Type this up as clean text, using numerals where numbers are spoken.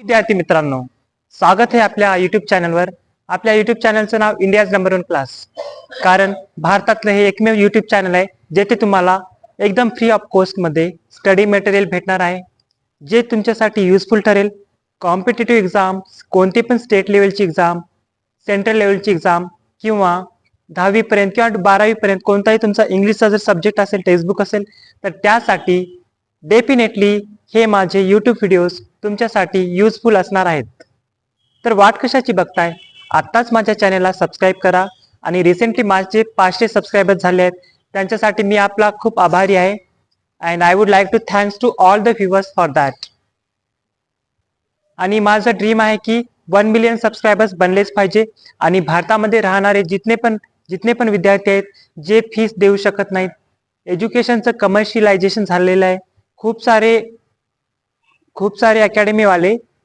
विद्यार्थी मित्रांनो, स्वागत आहे आपल्या युट्यूब चॅनलवर. आपल्या युट्यूब चॅनलचं नाव इंडियाज नंबर 1 क्लास. कारण भारतातलं हे एकमेव युट्यूब चॅनल आहे जेथे तुम्हाला एकदम फ्री ऑफ कॉस्ट मध्ये स्टडी मटेरियल भेटणार आहे, जे तुमच्यासाठी युजफुल ठरेल. कॉम्पिटेटिव्ह एक्झाम, कोणती पण स्टेट लेवलची एक्झाम, सेंट्रल लेवलची एक्झाम किंवा 10वी पर्यंत किंवा 12वी पर्यंत कोणताही तुमचा इंग्लिशचा जर सब्जेक्ट असेल, टेक्स्टबुक असेल, तर त्यासाठी डेफिनेटली हे माझे यूट्यूब व्हिडिओज तुमच्यासाठी युजफुल असणार आहेत. तर वाट कशाची बघताय? आत्ताच माझ्या चॅनलला सबस्क्राईब करा. आणि रिसेंटली माझे 500 सबस्क्रायबर्स झाले आहेत, त्यांच्यासाठी मी आपला खूप आभारी आहे. And I would like to thanks to all the viewers for that. आणि माझं ड्रीम आहे की 1 मिलियन सबस्क्रायबर्स बनलेच पाहिजे. आणि भारतामध्ये राहणारे जितने पण विद्यार्थी आहेत जे फीस देऊ शकत नाहीत, एज्युकेशनचं कमर्शियलायझेशन झालेलं आहे. खूप सारे अकॅडमीवाले